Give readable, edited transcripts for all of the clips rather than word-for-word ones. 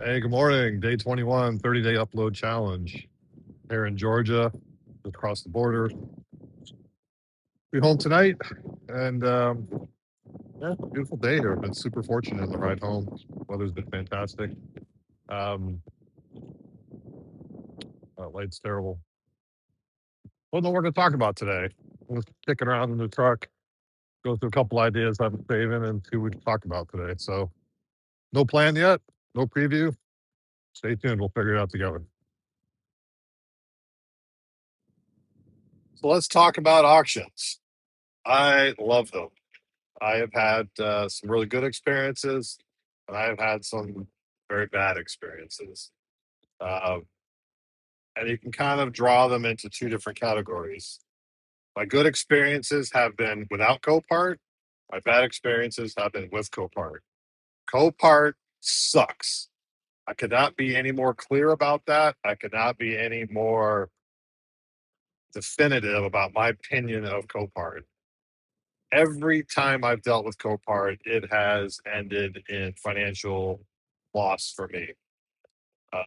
Hey, good morning. Day 21, 30-day upload challenge here in Georgia, across the border. Be home tonight, and yeah, beautiful day here. I've been super fortunate in the ride home. Weather's been fantastic. Um, light's terrible. Well, no, we're going to talk about today. I'm just kicking around in the truck, go through a couple ideas I've been saving, and see what we can talk about today. So, no plan yet, no preview. Stay tuned. We'll figure it out together. So let's talk about auctions. I love them. I have had some really good experiences, and I have had some very bad experiences. Uh, and you can kind of draw them into two different categories. My good experiences have been without Copart. My bad experiences have been with Copart. Copart sucks. I could not be any more clear about that. I could not be any more definitive about my opinion of Copart. Every time I've dealt with Copart, it has ended in financial loss for me. Uh,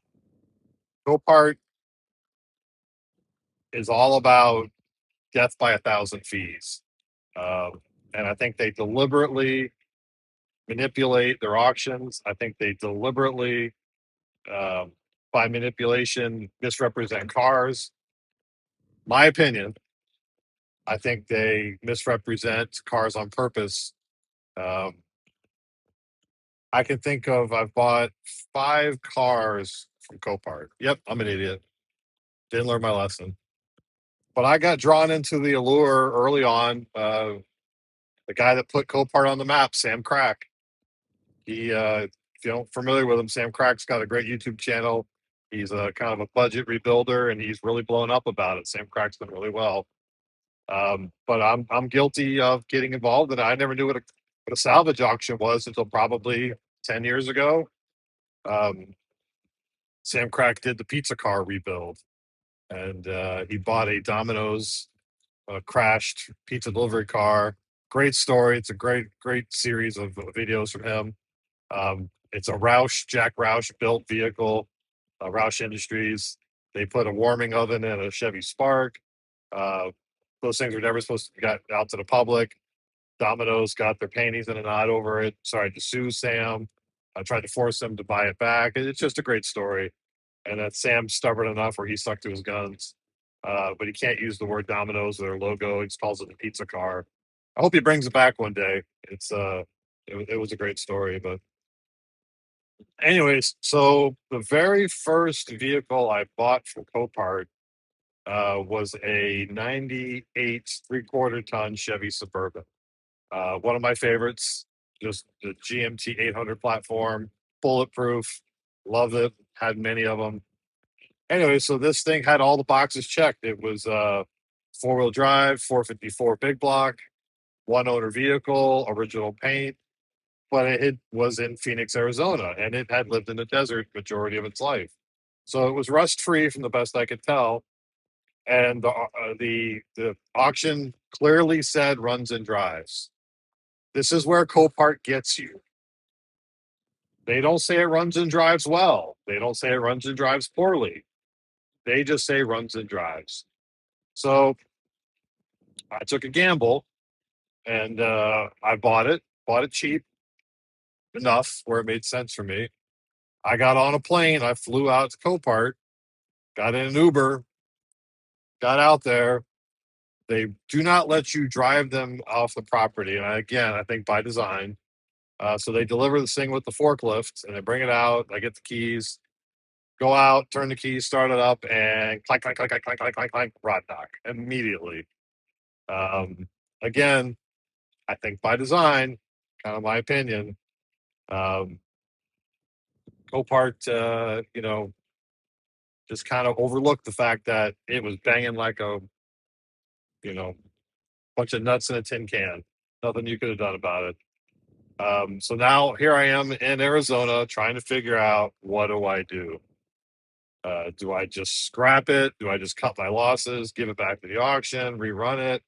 Copart is all about death by a thousand fees. And I think they deliberately manipulate their auctions. I think they deliberately, um, by manipulation, misrepresent cars. My opinion, I think they misrepresent cars on purpose. Um, I can think of, I've bought 5 cars from Copart. Yep, I'm an idiot. Didn't learn my lesson. But I got drawn into the allure early on. The guy that put Copart on the map, Sam Crack. If you don't familiar with him, Sam Crack's got a great YouTube channel. He's a kind of a budget rebuilder, and he's really blown up about it. Sam Crack's done really well. But I'm guilty of getting involved, and I never knew what a salvage auction was until probably 10 years ago. Um, Sam Crack did the pizza car rebuild, and he bought a Domino's crashed pizza delivery car. Great story. It's a great series of videos from him. It's a Jack Roush built vehicle, Roush Industries. They put a warming oven in a Chevy Spark. Uh, those things were never supposed to get out to the public. Domino's got their panties in a knot over it. Started to sue Sam. I tried to force him to buy it back. It's just a great story. And that Sam's stubborn enough where he stuck to his guns. But he can't use the word Domino's or their logo. He just calls it a pizza car. I hope he brings it back one day. It was a great story. But anyways, so the very first vehicle I bought from Copart was a 98 three-quarter ton Chevy Suburban. One of my favorites, just the GMT 800 platform, bulletproof. Love it. Had many of them. Anyway, so this thing had all the boxes checked. It was 4-wheel drive, 454 big block, one owner vehicle, original paint, but it was in Phoenix, Arizona, and it had lived in the desert majority of its life. So it was rust free from the best I could tell. And the auction clearly said runs and drives. This is where Copart gets you. They don't say it runs and drives well. They don't say it runs and drives poorly. They just say runs and drives. So I took a gamble, and I bought it cheap enough where it made sense for me. I got on a plane. I flew out to Copart, got in an Uber, got out there. They do not let you drive them off the property. And again, I think by design. So they deliver this thing with the forklift and they bring it out. I get the keys, go out, turn the keys, start it up, and clank, clank, clank, clank, clank, clank, clank, clank, rod knock immediately. Um, Again, I think by design, kind of my opinion. Um, Copart, just kind of overlooked the fact that it was banging like a, you know, bunch of nuts in a tin can. Nothing you could have done about it. So now here I am in Arizona trying to figure out what do I do? Do I just scrap it? Do I just cut my losses, give it back to the auction, rerun it?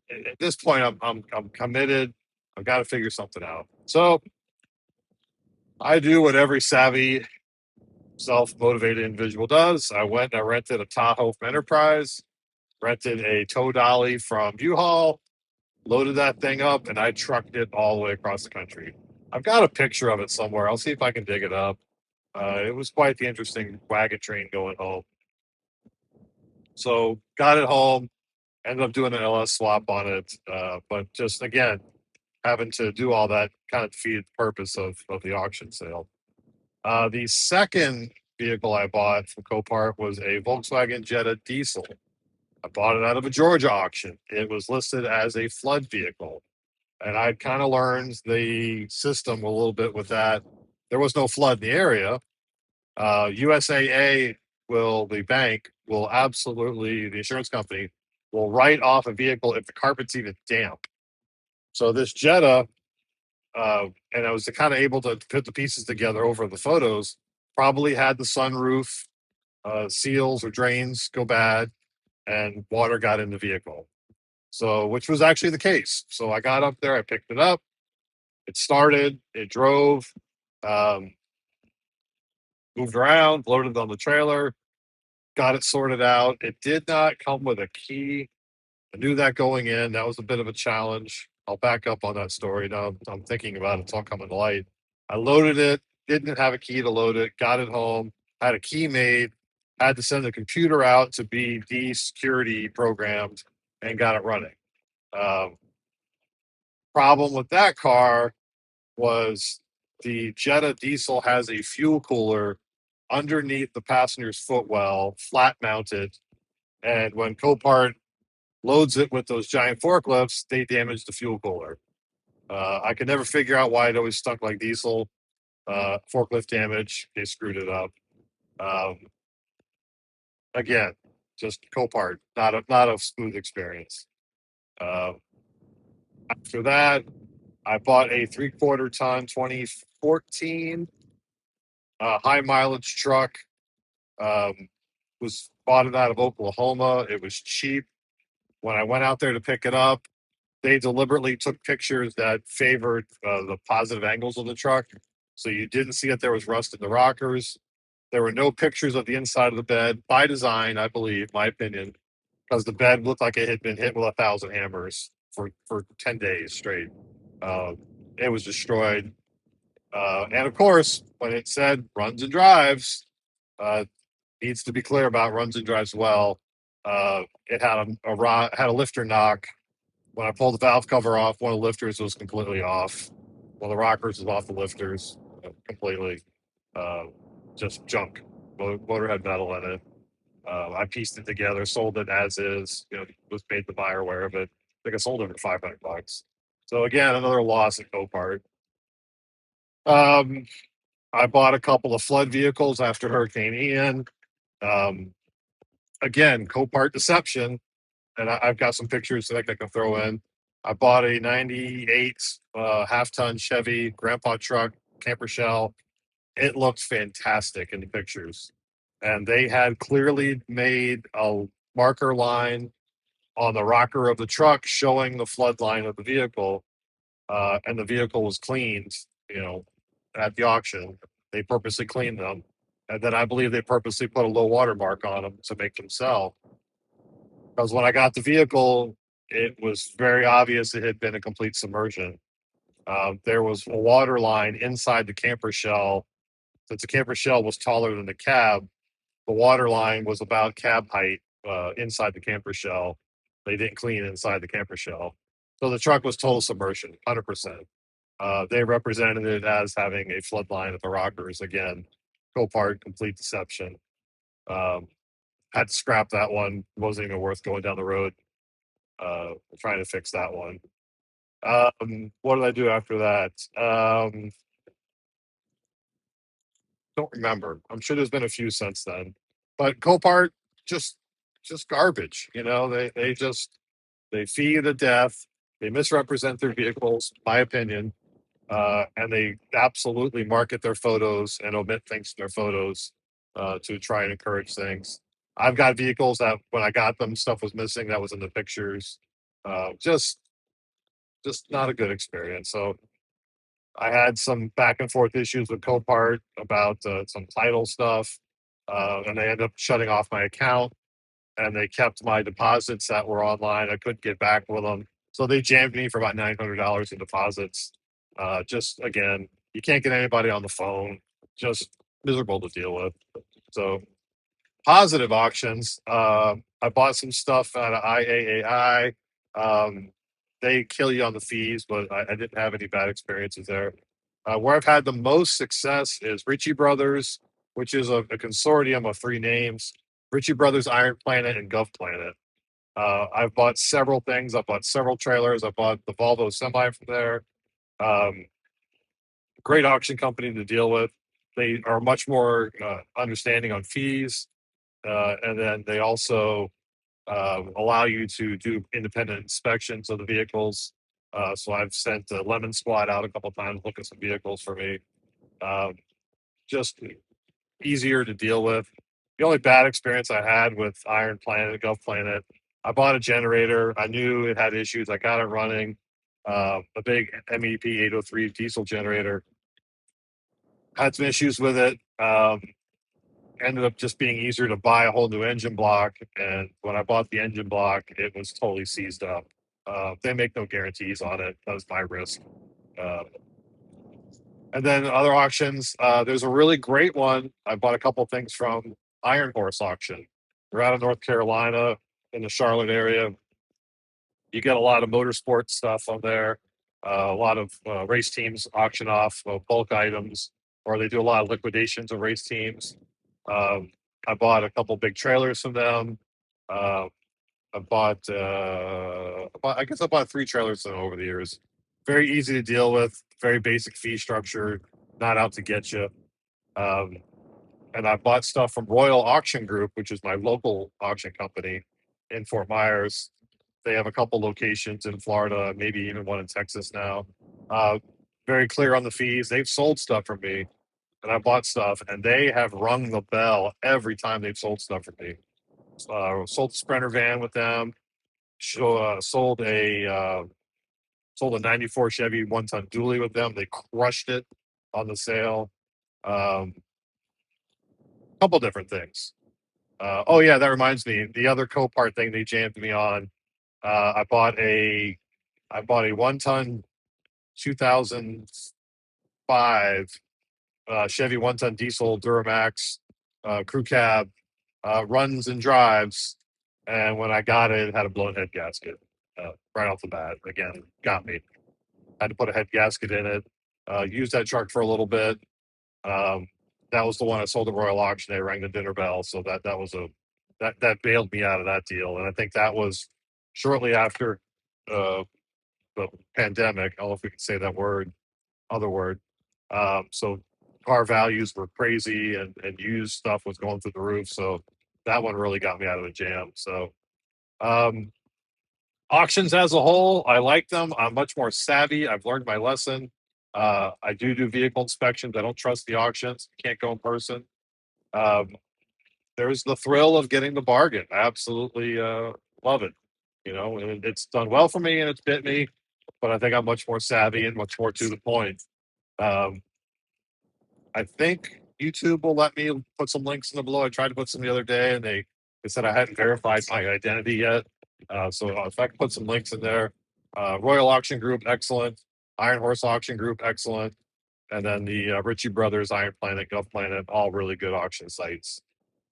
At this point, I'm committed. I've got to figure something out. So I do what every savvy, self-motivated individual does. I went and I rented a Tahoe from Enterprise, rented a tow dolly from U-Haul, loaded that thing up, and I trucked it all the way across the country. I've got a picture of it somewhere. I'll see if I can dig it up. It was quite the interesting wagon train going home. So got it home, ended up doing an LS swap on it. But just again, having to do all that kind of defeated the purpose of the auction sale. The second vehicle I bought from Copart was a Volkswagen Jetta diesel. I bought it out of a Georgia auction. It was listed as a flood vehicle. And I'd kind of learned the system a little bit with that. There was no flood in the area. USAA the bank will absolutely, the insurance company will write off a vehicle if the carpet's even damp. So this Jetta, and I was kind of able to put the pieces together over the photos, probably had the sunroof seals or drains go bad and water got in the vehicle. So, which was actually the case. So I got up there, I picked it up, it started, it drove, um, moved around, loaded on the trailer, got it sorted out. It did not come with a key. I knew that going in. That was a bit of a challenge. I'll back up on that story. Now I'm thinking about it. It's all coming to light. I loaded it, didn't have a key to load it, got it home, had a key made, had to send the computer out to be de-security programmed, and got it running. Um, Problem with that car was the Jetta diesel has a fuel cooler underneath the passenger's footwell, flat mounted. And when Copart loads it with those giant forklifts, they damage the fuel cooler. I could never figure out why it always stunk like diesel. Forklift damage, they screwed it up. Um, Again, just Copart, not a smooth experience. Uh, After that, I bought a 3/4 ton 2014 high mileage truck. Um, was bought it out of Oklahoma. It was cheap. When I went out there to pick it up, they deliberately took pictures that favored the positive angles of the truck. So you didn't see that there was rust in the rockers. There were no pictures of the inside of the bed by design, I believe, my opinion, because the bed looked like it had been hit with 1,000 hammers for 10 days straight. Uh, it was destroyed. And of course, when it said runs and drives, uh, needs to be clear about runs and drives well. It had had a lifter knock. When I pulled the valve cover off, one of the lifters was completely off. One of the rockers was off the lifters completely. Uh, just junk. Motor had metal in it. I pieced it together, sold it as is. Was made the buyer aware of it. I think I sold it for $500. So again, another loss at Copart. Um, I bought a couple of flood vehicles after Hurricane Ian. Um, Again, Copart deception, and I've got some pictures that I can throw in. I bought a '98 half-ton Chevy grandpa truck camper shell. It looked fantastic in the pictures, and they had clearly made a marker line on the rocker of the truck showing the flood line of the vehicle, and the vehicle was cleaned. You know, at the auction, they purposely cleaned them, and then I believe they purposely put a low water mark on them to make them sell. Because when I got the vehicle, it was very obvious it had been a complete submersion. There was a water line inside the camper shell. Since the camper shell was taller than the cab, the water line was about cab height inside the camper shell. They didn't clean inside the camper shell. So the truck was total submersion, 100%. They represented it as having a flood line at the rockers. Again, Copart, complete deception. Um, had to scrap that one. Wasn't even worth going down the road trying to fix that one. What did I do after that? Don't remember. I'm sure there's been a few since then. But Copart just just garbage. They feed you to death. They misrepresent their vehicles, my opinion, and they absolutely market their photos and omit things in their photos to try and encourage things. I've got vehicles that when I got them, stuff was missing that was in the pictures. Just not a good experience. So I had some back and forth issues with Copart about some title stuff, and they ended up shutting off my account. And they kept my deposits that were online. I couldn't get back with them, so they jammed me for about $900 in deposits. Just again, you can't get anybody on the phone. Just miserable to deal with. So positive auctions. I bought some stuff out of IAAI. They kill you on the fees, but I didn't have any bad experiences there. Where I've had the most success is Ritchie Brothers, which is a consortium of three names: Ritchie Brothers, Iron Planet, and Gov Planet. I've bought several things. I bought several trailers. I bought the Volvo semi from there. Um, Great auction company to deal with. They are much more understanding on fees, and then they also allow you to do independent inspections of the vehicles. So I've sent a Lemon Squad out a couple times, look at some vehicles for me. Um, just easier to deal with. The only bad experience I had with Iron Planet, Gulf Planet, I bought a generator. I knew it had issues. I got it running. A big MEP 803 diesel generator. Had some issues with it. Ended up just being easier to buy a whole new engine block. And when I bought the engine block, it was totally seized up. They make no guarantees on it. That was my risk. Uh, and then other auctions, there's a really great one. I bought a couple things from Iron Horse Auction. They're out of North Carolina in the Charlotte area. You get a lot of motorsport stuff on there. A lot of race teams auction off bulk items, or they do a lot of liquidations of race teams. Um, I bought a couple big trailers from them. Uh, I guess I bought three trailers from them over the years. Very easy to deal with, very basic fee structure, not out to get you. Um, and I bought stuff from Royal Auction Group, which is my local auction company in Fort Myers. They have a couple locations in Florida, maybe even one in Texas now. Uh, Very clear on the fees. They've sold stuff for me, and I bought stuff, and they have rung the bell every time they've sold stuff for me. Sold a Sprinter van with them. Sold a '94 Chevy 1-ton dually with them. They crushed it on the sale. Um, Couple different things. Oh yeah, that reminds me. The other Copart thing they jammed me on. Uh, I bought a I bought a 1-ton 2005 Chevy 1-ton diesel Duramax crew cab, runs and drives. And when I got it, it had a blown head gasket right off the bat. Again, got me. Had to put a head gasket in it. Used that truck for a little bit. Um, that was the one I sold at Royal Auction. They rang the dinner bell, so that was that bailed me out of that deal. And I think that was shortly after uh, the pandemic. I don't know if we can say that other word. So car values were crazy, and used stuff was going through the roof. So that one really got me out of the jam. So um, auctions as a whole, I like them. I'm much more savvy. I've learned my lesson. I do vehicle inspections. I don't trust the auctions. Can't go in person. Um, there's the thrill of getting the bargain. I absolutely love it. And it's done well for me and it's bit me, but I think I'm much more savvy and much more to the point. Um, I think YouTube will let me put some links in the below. I tried to put some the other day, and they said I hadn't verified my identity yet. So if I can put some links in there, Royal Auction Group, excellent. Iron Horse Auction Group, excellent. And then the Ritchie Brothers, Iron Planet, Gov Planet, all really good auction sites.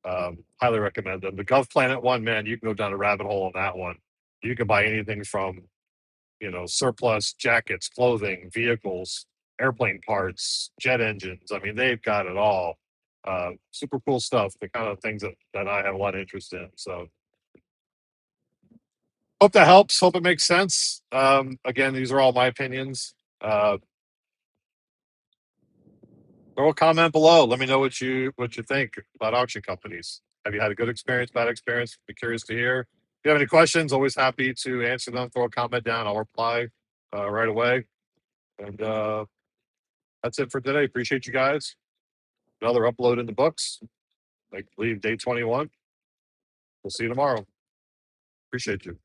Highly recommend them. The Gov Planet one, man, you can go down a rabbit hole on that one. You can buy anything from surplus jackets, clothing, vehicles, airplane parts, jet engines. I mean, they've got it all. Super cool stuff. The kind of things that I have a lot of interest in. So hope that helps. Hope it makes sense. Again, these are all my opinions. Throw a comment below. Let me know what you think about auction companies. Have you had a good experience, bad experience? Be curious to hear. If you have any questions, always happy to answer them. Throw a comment down. I'll reply right away. And that's it for today. Appreciate you guys. Another upload in the books. I believe day 21. We'll see you tomorrow. Appreciate you.